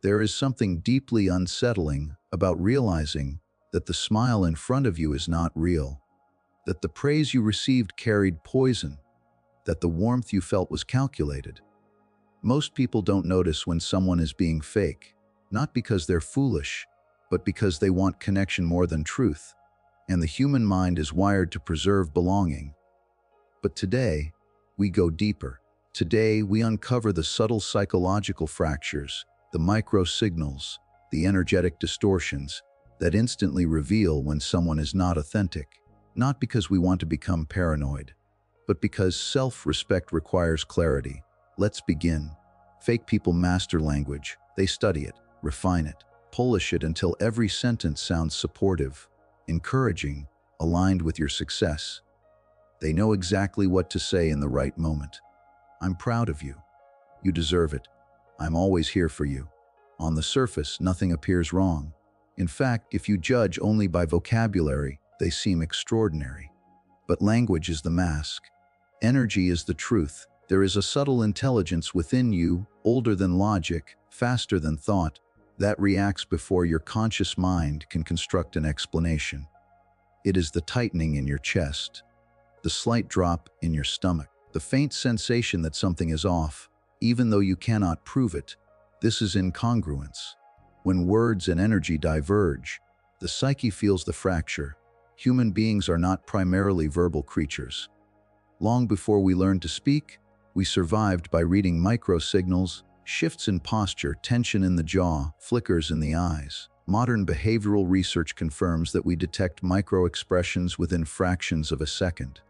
There is something deeply unsettling about realizing that the smile in front of you is not real, that the praise you received carried poison, that the warmth you felt was calculated. Most people don't notice when someone is being fake, not because they're foolish, but because they want connection more than truth, and the human mind is wired to preserve belonging. But today, we go deeper. Today, we uncover the subtle psychological fractures, the micro-signals, the energetic distortions that instantly reveal when someone is not authentic, not because we want to become paranoid, but because self-respect requires clarity. Let's begin. Fake people master language. They study it, refine it, polish it until every sentence sounds supportive, encouraging, aligned with your success. They know exactly what to say in the right moment. I'm proud of you. You deserve it. I'm always here for you. On the surface, nothing appears wrong. In fact, if you judge only by vocabulary, they seem extraordinary. But language is the mask. Energy is the truth. There is a subtle intelligence within you, older than logic, faster than thought, that reacts before your conscious mind can construct an explanation. It is the tightening in your chest, the slight drop in your stomach, the faint sensation that something is off, even though you cannot prove it. This is incongruence. When words and energy diverge, the psyche feels the fracture. Human beings are not primarily verbal creatures. Long before we learned to speak, we survived by reading micro-signals, shifts in posture, tension in the jaw, flickers in the eyes. Modern behavioral research confirms that we detect micro-expressions within fractions of a second.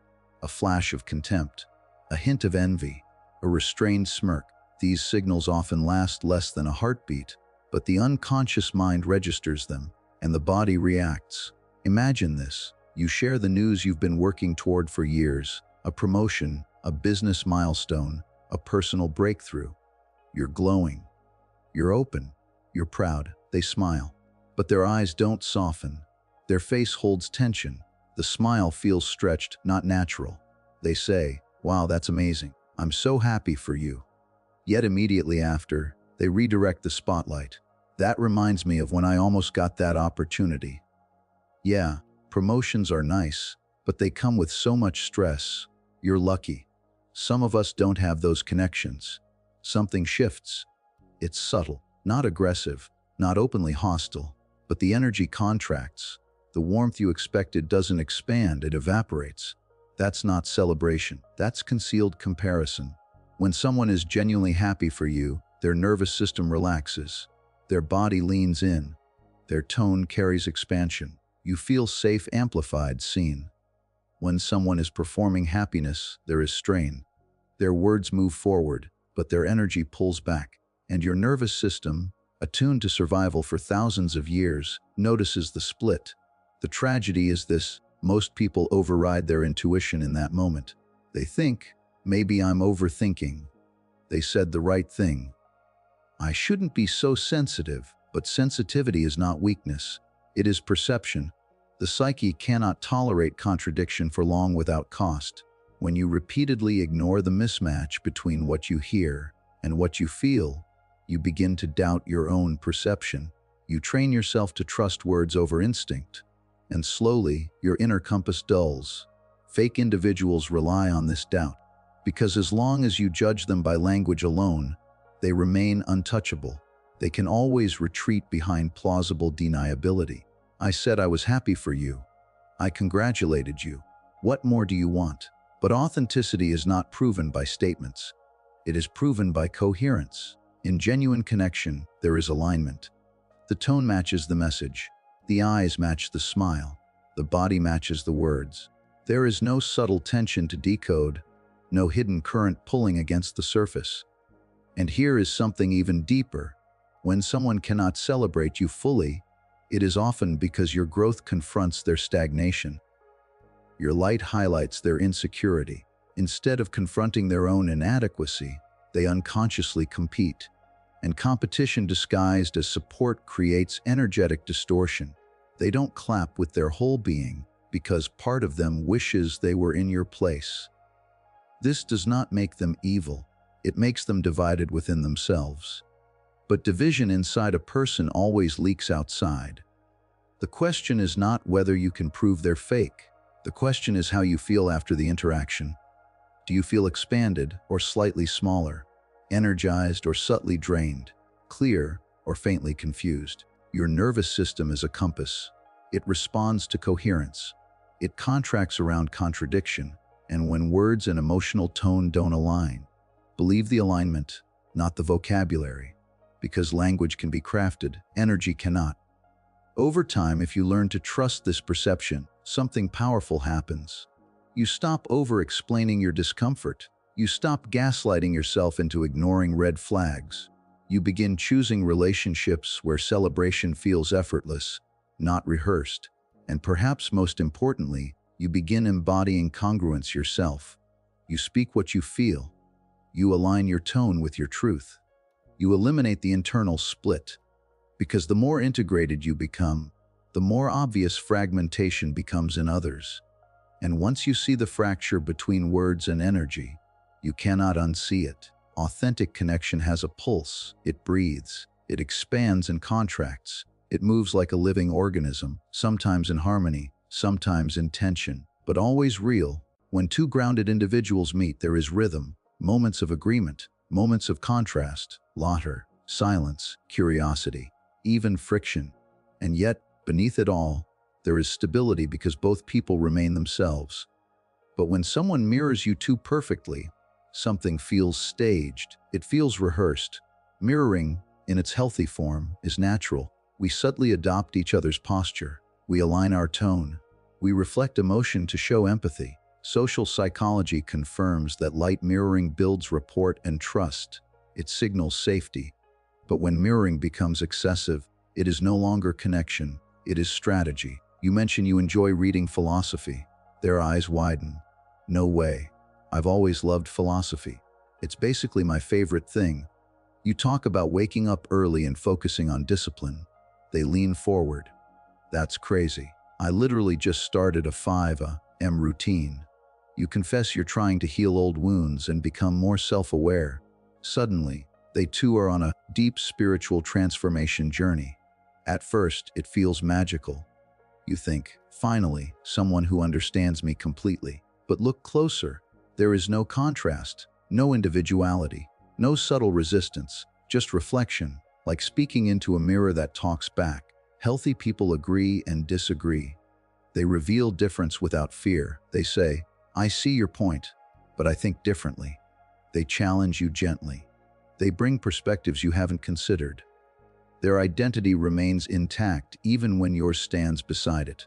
A flash of contempt, a hint of envy, a restrained smirk. These signals often last less than a heartbeat, but the unconscious mind registers them, and the body reacts. Imagine this. You share the news you've been working toward for years, a promotion, a business milestone, a personal breakthrough. You're glowing. You're open. You're proud. They smile. But their eyes don't soften. Their face holds tension. The smile feels stretched, not natural. They say, "Wow, that's amazing. I'm so happy for you." Yet immediately after, they redirect the spotlight. "That reminds me of when I almost got that opportunity." Yeah, promotions are nice, but they come with so much stress. You're lucky. Some of us don't have those connections. Something shifts. It's subtle, not aggressive, not openly hostile, but the energy contracts. The warmth you expected doesn't expand, it evaporates. That's not celebration, that's concealed comparison. When someone is genuinely happy for you, their nervous system relaxes. Their body leans in. Their tone carries expansion. You feel safe, amplified, seen. When someone is performing happiness, there is strain. Their words move forward, but their energy pulls back. And your nervous system, attuned to survival for thousands of years, notices the split. The tragedy is this: most people override their intuition in that moment. They think, "Maybe I'm overthinking. They said the right thing. I shouldn't be so sensitive." But sensitivity is not weakness. It is perception. The psyche cannot tolerate contradiction for long without cost. When you repeatedly ignore the mismatch between what you hear and what you feel, you begin to doubt your own perception. You train yourself to trust words over instinct, and slowly your inner compass dulls. Fake individuals rely on this doubt, because as long as you judge them by language alone, they remain untouchable. They can always retreat behind plausible deniability. "I said I was happy for you. I congratulated you. What more do you want?" But authenticity is not proven by statements. It is proven by coherence. In genuine connection, there is alignment. The tone matches the message. The eyes match the smile. The body matches the words. There is no subtle tension to decode, no hidden current pulling against the surface. And here is something even deeper. When someone cannot celebrate you fully, it is often because your growth confronts their stagnation. Your light highlights their insecurity. Instead of confronting their own inadequacy, they unconsciously compete. And competition disguised as support creates energetic distortion. They don't clap with their whole being because part of them wishes they were in your place. This does not make them evil. It makes them divided within themselves. But division inside a person always leaks outside. The question is not whether you can prove they're fake. The question is how you feel after the interaction. Do you feel expanded or slightly smaller, energized or subtly drained, clear or faintly confused? Your nervous system is a compass. It responds to coherence. It contracts around contradiction, and when words and emotional tone don't align, believe the alignment, not the vocabulary. Because language can be crafted, energy cannot. Over time, if you learn to trust this perception, something powerful happens. You stop over-explaining your discomfort. You stop gaslighting yourself into ignoring red flags. You begin choosing relationships where celebration feels effortless, not rehearsed. And perhaps most importantly, you begin embodying congruence yourself. You speak what you feel. You align your tone with your truth. You eliminate the internal split. Because the more integrated you become, the more obvious fragmentation becomes in others. And once you see the fracture between words and energy, you cannot unsee it. Authentic connection has a pulse. It breathes. It expands and contracts. It moves like a living organism, sometimes in harmony, sometimes in tension, but always real. When two grounded individuals meet, there is rhythm, moments of agreement, moments of contrast, laughter, silence, curiosity, even friction. And yet, beneath it all, there is stability because both people remain themselves. But when someone mirrors you too perfectly, something feels staged. It feels rehearsed. Mirroring, in its healthy form, is natural. We subtly adopt each other's posture. We align our tone. We reflect emotion to show empathy. Social psychology confirms that light mirroring builds rapport and trust. It signals safety. But when mirroring becomes excessive, it is no longer connection. It is strategy. You mention you enjoy reading philosophy. Their eyes widen. No way. I've always loved philosophy. It's basically my favorite thing. You talk about waking up early and focusing on discipline. They lean forward. That's crazy. I literally just started a 5 a.m. routine. You confess you're trying to heal old wounds and become more self-aware. Suddenly, they too are on a deep spiritual transformation journey. At first, it feels magical. You think, finally, someone who understands me completely. But look closer. There is no contrast, no individuality, no subtle resistance, just reflection, like speaking into a mirror that talks back. Healthy people agree and disagree. They reveal difference without fear. They say, I see your point, but I think differently. They challenge you gently. They bring perspectives you haven't considered. Their identity remains intact even when yours stands beside it.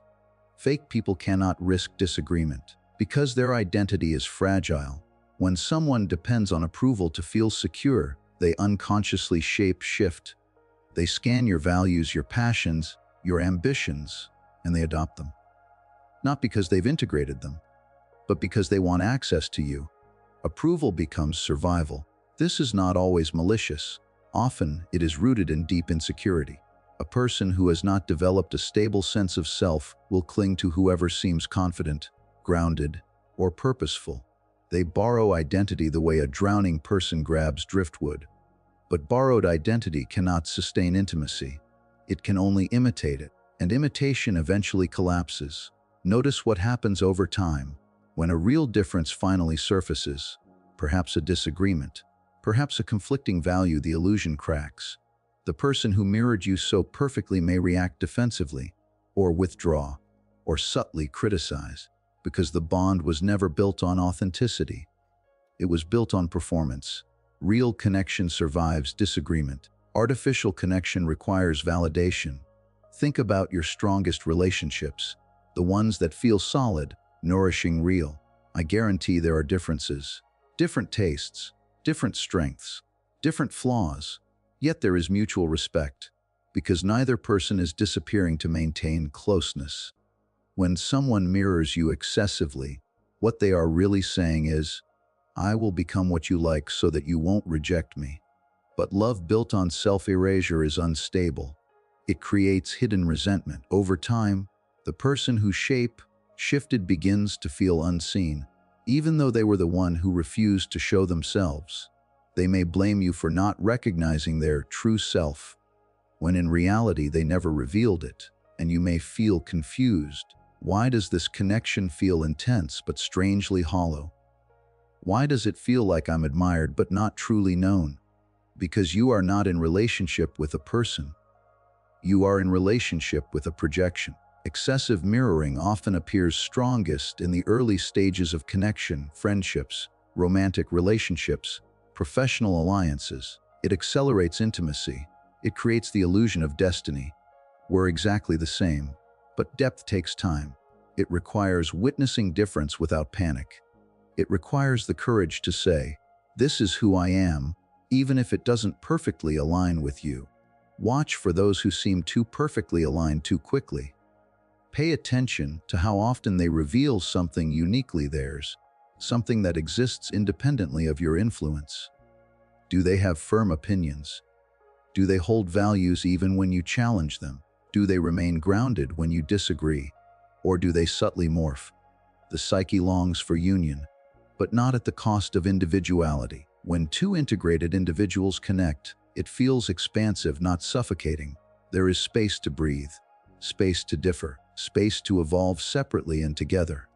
Fake people cannot risk disagreement because their identity is fragile. When someone depends on approval to feel secure, they unconsciously shape-shift. They scan your values, your passions, your ambitions, and they adopt them. Not because they've integrated them, but because they want access to you. Approval becomes survival. This is not always malicious. Often, it is rooted in deep insecurity. A person who has not developed a stable sense of self will cling to whoever seems confident, grounded, or purposeful. They borrow identity the way a drowning person grabs driftwood. But borrowed identity cannot sustain intimacy. It can only imitate it, and imitation eventually collapses. Notice what happens over time. When a real difference finally surfaces, perhaps a disagreement, perhaps a conflicting value, the illusion cracks. The person who mirrored you so perfectly may react defensively, or withdraw, or subtly criticize, because the bond was never built on authenticity. It was built on performance. Real connection survives disagreement. Artificial connection requires validation. Think about your strongest relationships, the ones that feel solid, nourishing, real. I guarantee there are differences, different tastes, different strengths, different flaws, yet there is mutual respect, because neither person is disappearing to maintain closeness. When someone mirrors you excessively, what they are really saying is, I will become what you like so that you won't reject me. But love built on self-erasure is unstable. It creates hidden resentment. Over time, the person who shifted begins to feel unseen, even though they were the one who refused to show themselves. They may blame you for not recognizing their true self, when in reality they never revealed it, and you may feel confused. Why does this connection feel intense but strangely hollow? Why does it feel like I'm admired but not truly known? Because you are not in relationship with a person. You are in relationship with a projection. Excessive mirroring often appears strongest in the early stages of connection, friendships, romantic relationships, professional alliances. It accelerates intimacy. It creates the illusion of destiny. We're exactly the same, but depth takes time. It requires witnessing difference without panic. It requires the courage to say, "This is who I am," even if it doesn't perfectly align with you. Watch for those who seem too perfectly aligned too quickly. Pay attention to how often they reveal something uniquely theirs, something that exists independently of your influence. Do they have firm opinions? Do they hold values even when you challenge them? Do they remain grounded when you disagree? Or do they subtly morph? The psyche longs for union, but not at the cost of individuality. When two integrated individuals connect, it feels expansive, not suffocating. There is space to breathe, space to differ, space to evolve separately and together.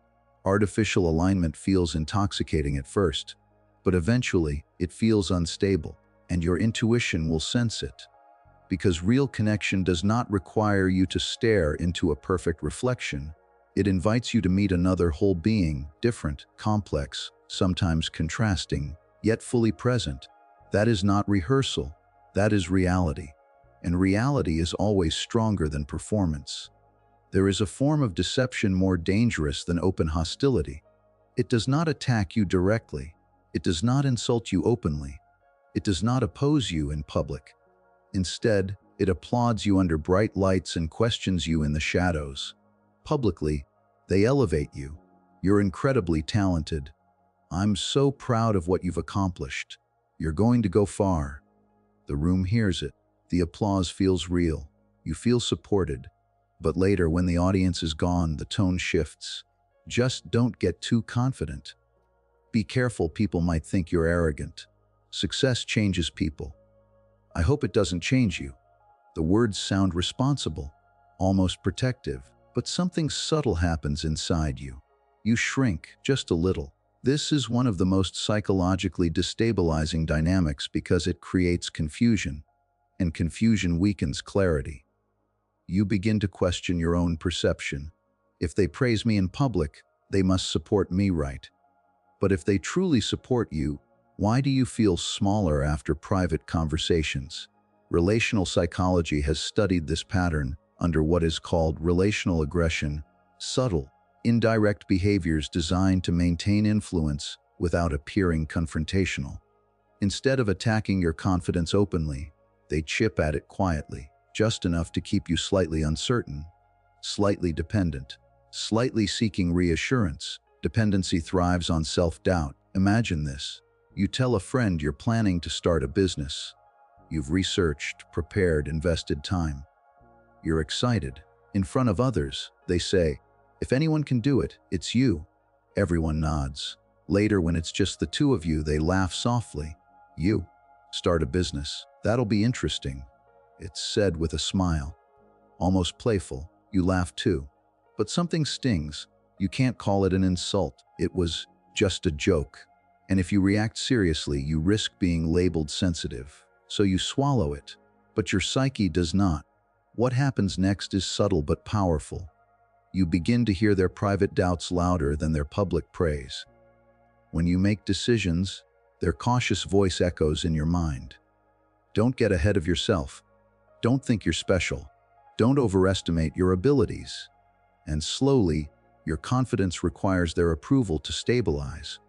Artificial alignment feels intoxicating at first, but eventually it feels unstable, and your intuition will sense it. Because real connection does not require you to stare into a perfect reflection. It invites you to meet another whole being, different, complex, sometimes contrasting, yet fully present. That is not rehearsal, that is reality. And reality is always stronger than performance. There is a form of deception more dangerous than open hostility. It does not attack you directly. It does not insult you openly. It does not oppose you in public. Instead, it applauds you under bright lights and questions you in the shadows. Publicly, they elevate you. You're incredibly talented. I'm so proud of what you've accomplished. You're going to go far. The room hears it. The applause feels real. You feel supported. But later, when the audience is gone, the tone shifts. Just don't get too confident. Be careful, people might think you're arrogant. Success changes people. I hope it doesn't change you. The words sound responsible, almost protective, but something subtle happens inside you. You shrink just a little. This is one of the most psychologically destabilizing dynamics because it creates confusion, and confusion weakens clarity. You begin to question your own perception. If they praise me in public, they must support me, right? But if they truly support you, why do you feel smaller after private conversations? Relational psychology has studied this pattern under what is called relational aggression, subtle, indirect behaviors designed to maintain influence without appearing confrontational. Instead of attacking your confidence openly, they chip at it quietly, just enough to keep you slightly uncertain, slightly dependent, slightly seeking reassurance. Dependency thrives on self-doubt. Imagine this. You tell a friend you're planning to start a business. You've researched, prepared, invested time. You're excited. In front of others, they say, "If anyone can do it, it's you." Everyone nods. Later, when it's just the two of you, they laugh softly. "You start a business. That'll be interesting." It's said with a smile, almost playful. You laugh too. But something stings. You can't call it an insult. It was just a joke. And if you react seriously, you risk being labeled sensitive. So you swallow it. But your psyche does not. What happens next is subtle but powerful. You begin to hear their private doubts louder than their public praise. When you make decisions, their cautious voice echoes in your mind. Don't get ahead of yourself. Don't think you're special. Don't overestimate your abilities. And slowly, your confidence requires their approval to stabilize.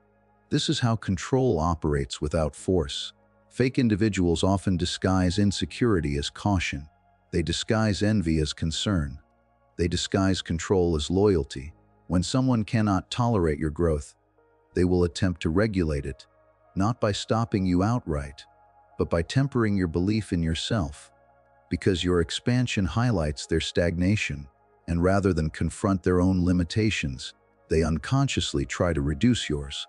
This is how control operates without force. Fake individuals often disguise insecurity as caution. They disguise envy as concern. They disguise control as loyalty. When someone cannot tolerate your growth, they will attempt to regulate it, not by stopping you outright, but by tempering your belief in yourself. Because your expansion highlights their stagnation, and rather than confront their own limitations, they unconsciously try to reduce yours.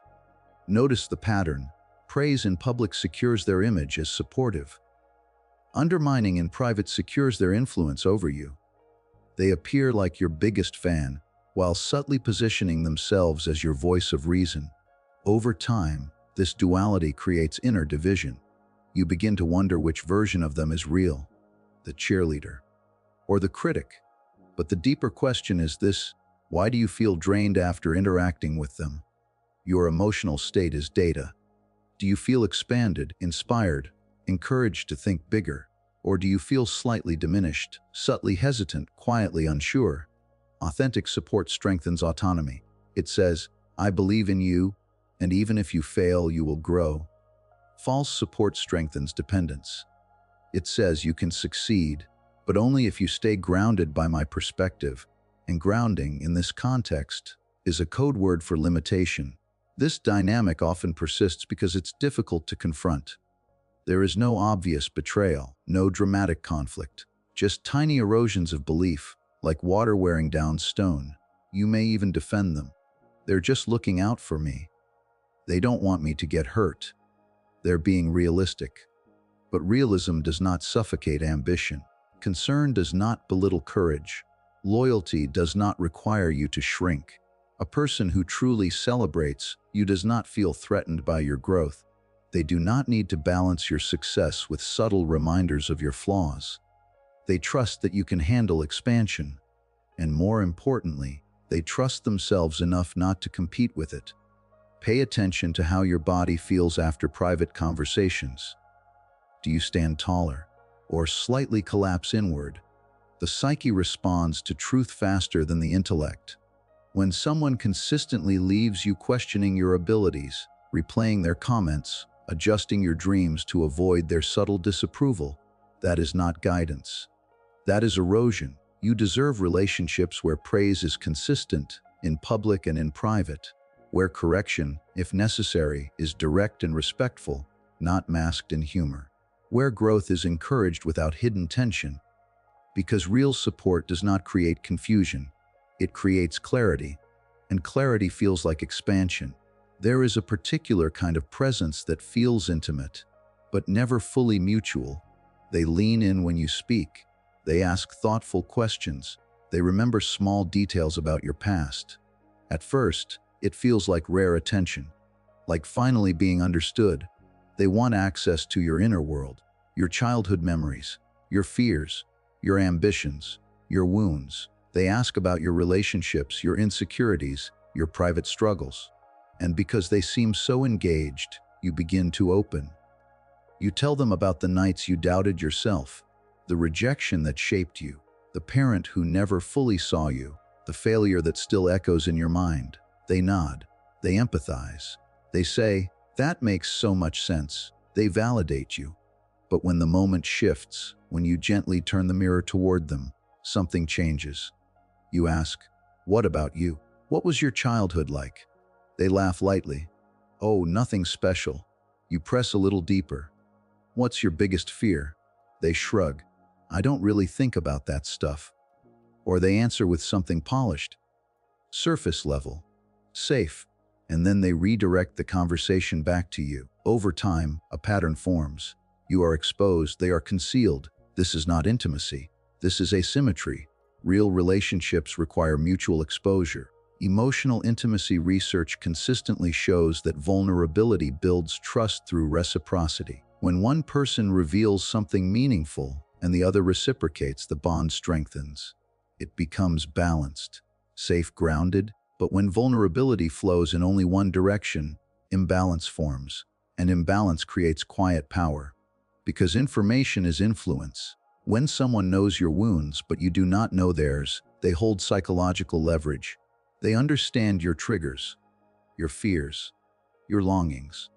Notice the pattern. Praise in public secures their image as supportive. Undermining in private secures their influence over you. They appear like your biggest fan, while subtly positioning themselves as your voice of reason. Over time, this duality creates inner division. You begin to wonder which version of them is real, the cheerleader or the critic. But the deeper question is this: why do you feel drained after interacting with them? Your emotional state is data. Do you feel expanded, inspired, encouraged to think bigger? Or do you feel slightly diminished, subtly hesitant, quietly unsure? Authentic support strengthens autonomy. It says, "I believe in you, and even if you fail, you will grow." False support strengthens dependence. It says you can succeed, but only if you stay grounded by my perspective. And grounding, in this context, is a code word for limitation. This dynamic often persists because it's difficult to confront. There is no obvious betrayal, no dramatic conflict, just tiny erosions of belief, like water wearing down stone. You may even defend them. They're just looking out for me. They don't want me to get hurt. They're being realistic. But realism does not suffocate ambition. Concern does not belittle courage. Loyalty does not require you to shrink. A person who truly celebrates you does not feel threatened by your growth. They do not need to balance your success with subtle reminders of your flaws. They trust that you can handle expansion. And more importantly, they trust themselves enough not to compete with it. Pay attention to how your body feels after private conversations. Do you stand taller or slightly collapse inward? The psyche responds to truth faster than the intellect. When someone consistently leaves you questioning your abilities, replaying their comments, adjusting your dreams to avoid their subtle disapproval, that is not guidance. That is erosion. You deserve relationships where praise is consistent, in public and in private, where correction, if necessary, is direct and respectful, not masked in humor, where growth is encouraged without hidden tension. Because real support does not create confusion, it creates clarity, and clarity feels like expansion. There is a particular kind of presence that feels intimate, but never fully mutual. They lean in when you speak. They ask thoughtful questions. They remember small details about your past. At first, it feels like rare attention, like finally being understood. They want access to your inner world, your childhood memories, your fears, your ambitions, your wounds. They ask about your relationships, your insecurities, your private struggles. And because they seem so engaged, you begin to open. You tell them about the nights you doubted yourself, the rejection that shaped you, the parent who never fully saw you, the failure that still echoes in your mind. They nod. They empathize. They say, "That makes so much sense." They validate you. But when the moment shifts, when you gently turn the mirror toward them, something changes. You ask, "What about you? What was your childhood like?" They laugh lightly. "Oh, nothing special." You press a little deeper. "What's your biggest fear?" They shrug. "I don't really think about that stuff." Or they answer with something polished, surface level, safe, and then they redirect the conversation back to you. Over time, a pattern forms. You are exposed, they are concealed. This is not intimacy. This is asymmetry. Real relationships require mutual exposure. Emotional intimacy research consistently shows that vulnerability builds trust through reciprocity. When one person reveals something meaningful and the other reciprocates, the bond strengthens. It becomes balanced, safe, grounded. But when vulnerability flows in only one direction, imbalance forms. And imbalance creates quiet power. Because information is influence. When someone knows your wounds but you do not know theirs, they hold psychological leverage. They understand your triggers, your fears, your longings.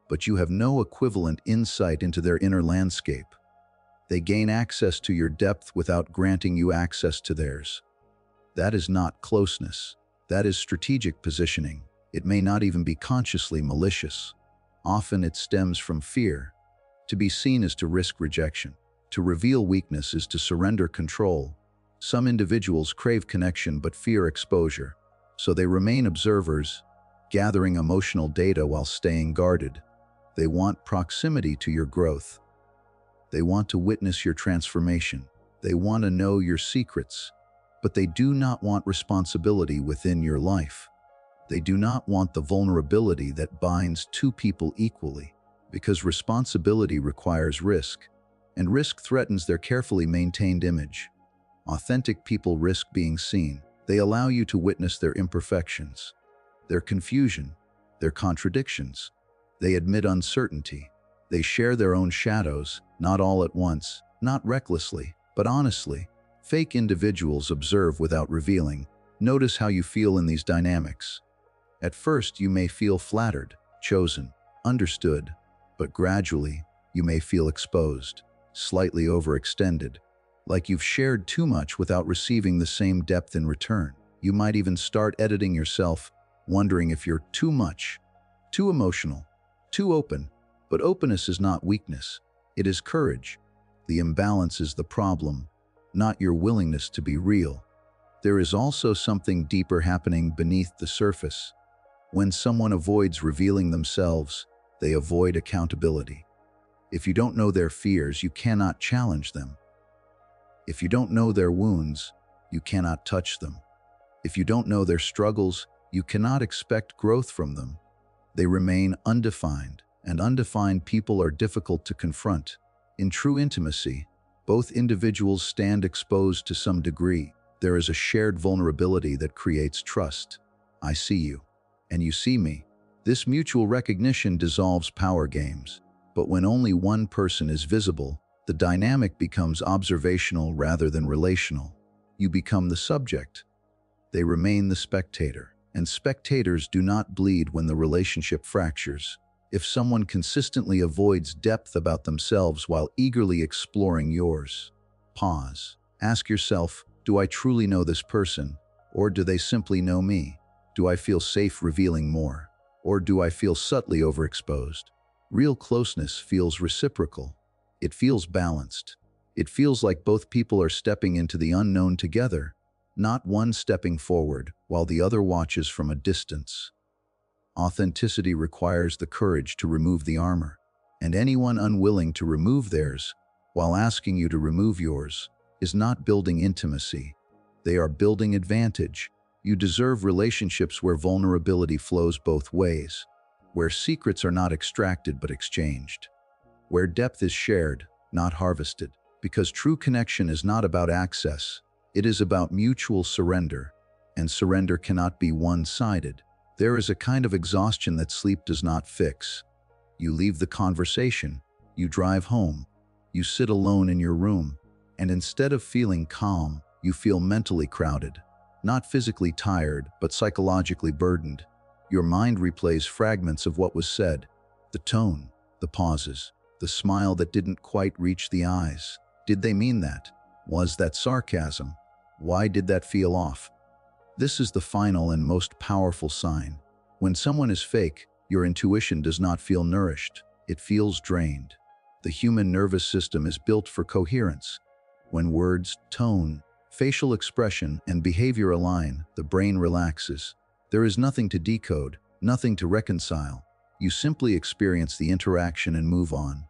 But you have no equivalent insight into their inner landscape. They gain access to your depth without granting you access to theirs. That is not closeness. That is strategic positioning. It may not even be consciously malicious. Often it stems from fear. To be seen is to risk rejection. To reveal weakness is to surrender control. Some individuals crave connection but fear exposure, so they remain observers, gathering emotional data while staying guarded. They want proximity to your growth. They want to witness your transformation. They want to know your secrets, but they do not want responsibility within your life. They do not want the vulnerability that binds two people equally, because responsibility requires risk, and risk threatens their carefully maintained image. Authentic people risk being seen. They allow you to witness their imperfections, their confusion, their contradictions. They admit uncertainty. They share their own shadows, not all at once, not recklessly, but honestly. Fake individuals observe without revealing. Notice how you feel in these dynamics. At first, you may feel flattered, chosen, understood, but gradually, you may feel exposed, slightly overextended, like you've shared too much without receiving the same depth in return. You might even start editing yourself, wondering if you're too much, too emotional, too open. But openness is not weakness. It is courage. The imbalance is the problem, not your willingness to be real. There is also something deeper happening beneath the surface. When someone avoids revealing themselves, they avoid accountability. If you don't know their fears, you cannot challenge them. If you don't know their wounds, you cannot touch them. If you don't know their struggles, you cannot expect growth from them. They remain undefined, and undefined people are difficult to confront. In true intimacy, both individuals stand exposed to some degree. There is a shared vulnerability that creates trust. I see you, and you see me. This mutual recognition dissolves power games. But when only one person is visible, the dynamic becomes observational rather than relational. You become the subject. They remain the spectator. And spectators do not bleed when the relationship fractures. If someone consistently avoids depth about themselves while eagerly exploring yours, pause. Ask yourself, do I truly know this person, or do they simply know me? Do I feel safe revealing more, or do I feel subtly overexposed? Real closeness feels reciprocal. It feels balanced. It feels like both people are stepping into the unknown together, not one stepping forward while the other watches from a distance. Authenticity requires the courage to remove the armor, and anyone unwilling to remove theirs while asking you to remove yours is not building intimacy. They are building advantage. You deserve relationships where vulnerability flows both ways, where secrets are not extracted but exchanged, where depth is shared, not harvested. Because true connection is not about access, it is about mutual surrender, and surrender cannot be one-sided. There is a kind of exhaustion that sleep does not fix. You leave the conversation, you drive home, you sit alone in your room, and instead of feeling calm, you feel mentally crowded. Not physically tired, but psychologically burdened. Your mind replays fragments of what was said, the tone, the pauses, the smile that didn't quite reach the eyes. Did they mean that? Was that sarcasm? Why did that feel off? This is the final and most powerful sign. When someone is fake, your intuition does not feel nourished. It feels drained. The human nervous system is built for coherence. When words, tone, facial expression, and behavior align, the brain relaxes. There is nothing to decode, nothing to reconcile. You simply experience the interaction and move on.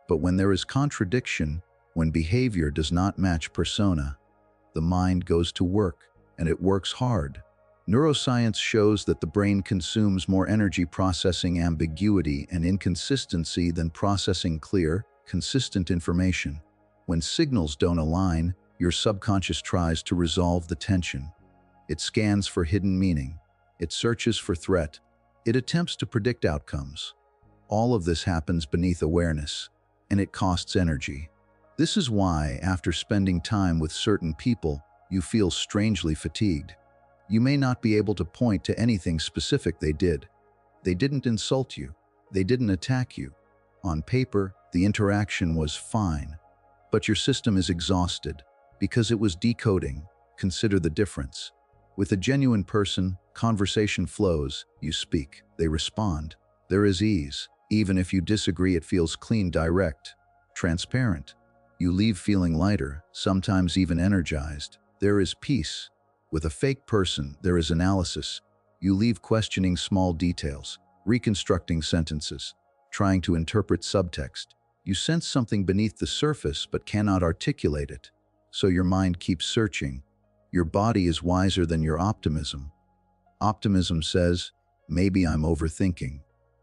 But when there is contradiction, when behavior does not match persona, the mind goes to work, and it works hard. Neuroscience shows that the brain consumes more energy processing ambiguity and inconsistency than processing clear, consistent information. When signals don't align, your subconscious tries to resolve the tension. It scans for hidden meaning. It searches for threat. It attempts to predict outcomes. All of this happens beneath awareness, and it costs energy. This is why, after spending time with certain people, you feel strangely fatigued. You may not be able to point to anything specific they did. They didn't insult you. They didn't attack you. On paper, the interaction was fine, but your system is exhausted because it was decoding. Consider the difference. With a genuine person, conversation flows, you speak, they respond. There is ease. Even if you disagree, it feels clean, direct, transparent. You leave feeling lighter, sometimes even energized. There is peace. With a fake person, there is analysis. You leave questioning small details, reconstructing sentences. trying to interpret subtext. You sense something beneath the surface but cannot articulate it. So your mind keeps searching. Your body is wiser than your optimism. Optimism says, maybe I'm overthinking.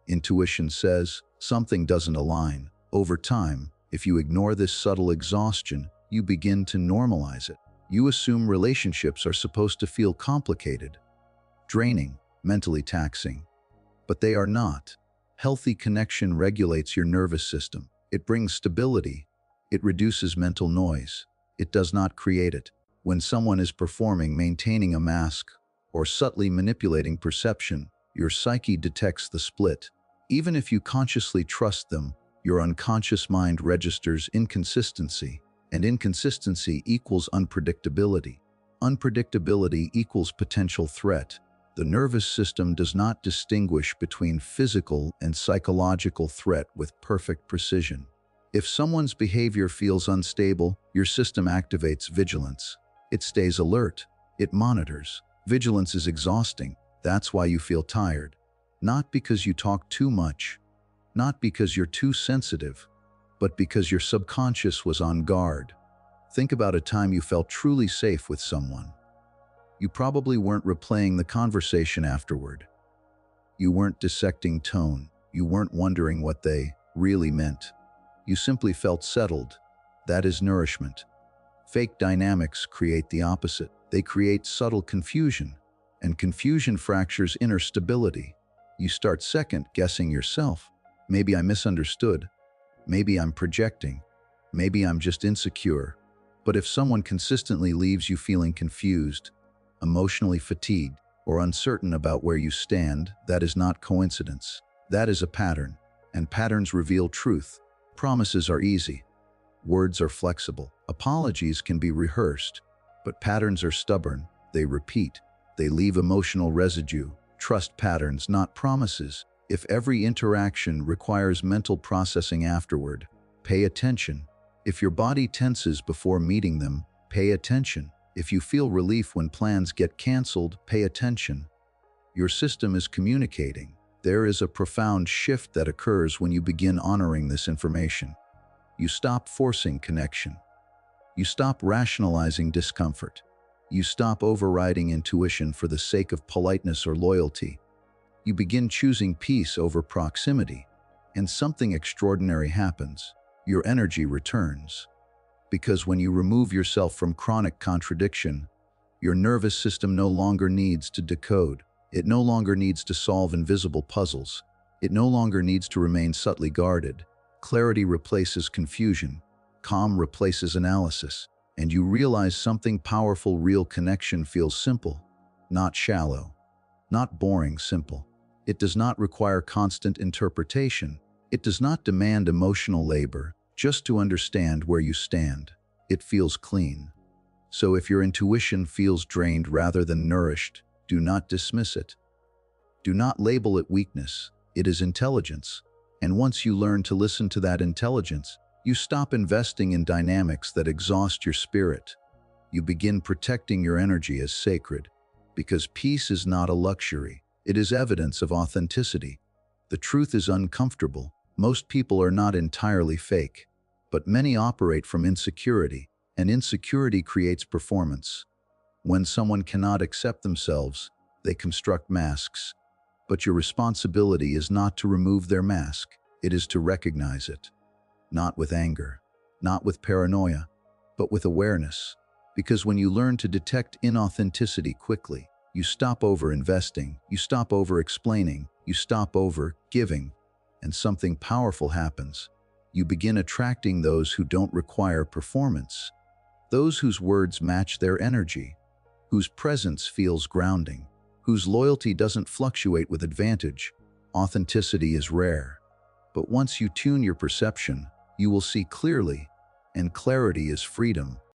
Intuition says, something doesn't align. Over time, if you ignore this subtle exhaustion, you begin to normalize it. You assume relationships are supposed to feel complicated, draining, mentally taxing. But they are not. Healthy connection regulates your nervous system. It brings stability. It reduces mental noise. It does not create it. When someone is performing, maintaining a mask, or subtly manipulating perception, your psyche detects the split. Even if you consciously trust them, your unconscious mind registers inconsistency, and inconsistency equals unpredictability. Unpredictability equals potential threat. The nervous system does not distinguish between physical and psychological threat with perfect precision. If someone's behavior feels unstable, your system activates vigilance. It stays alert. It monitors. Vigilance is exhausting. That's why you feel tired. Not because you talk too much, not because you're too sensitive, but because your subconscious was on guard. Think about a time you felt truly safe with someone. You probably weren't replaying the conversation afterward. You weren't dissecting tone. You weren't wondering what they really meant. You simply felt settled. That is nourishment. Fake dynamics create the opposite. They create subtle confusion, and confusion fractures inner stability. You start second-guessing yourself. Maybe I misunderstood. Maybe I'm projecting. Maybe I'm just insecure. But if someone consistently leaves you feeling confused, emotionally fatigued, or uncertain about where you stand, that is not coincidence. That is a pattern, and patterns reveal truth. Promises are easy. Words are flexible. Apologies can be rehearsed, but patterns are stubborn. They repeat. They leave emotional residue. Trust patterns, not promises. If every interaction requires mental processing afterward, pay attention. If your body tenses before meeting them, pay attention. If you feel relief when plans get canceled, pay attention. Your system is communicating. There is a profound shift that occurs when you begin honoring this information. You stop forcing connection. You stop rationalizing discomfort. You stop overriding intuition for the sake of politeness or loyalty. You begin choosing peace over proximity, and something extraordinary happens. Your energy returns. Because when you remove yourself from chronic contradiction, your nervous system no longer needs to decode. It no longer needs to solve invisible puzzles. It no longer needs to remain subtly guarded. Clarity replaces confusion. Calm replaces analysis. And you realize something powerful. Real connection feels simple, not shallow, not boring. Simple. It does not require constant interpretation. It does not demand emotional labor just to understand where you stand. It feels clean. So if your intuition feels drained rather than nourished, do not dismiss it. Do not label it weakness. It is intelligence. And once you learn to listen to that intelligence, you stop investing in dynamics that exhaust your spirit. You begin protecting your energy as sacred, because peace is not a luxury. It is evidence of authenticity. The truth is uncomfortable. Most people are not entirely fake, but many operate from insecurity, and insecurity creates performance. When someone cannot accept themselves, they construct masks. But your responsibility is not to remove their mask. It is to recognize it. Not with anger, not with paranoia, but with awareness. Because when you learn to detect inauthenticity quickly, you stop over-investing, you stop over-explaining, you stop over-giving, and something powerful happens. You begin attracting those who don't require performance, those whose words match their energy, whose presence feels grounding, whose loyalty doesn't fluctuate with advantage. Authenticity is rare. But once you tune your perception, you will see clearly, and clarity is freedom.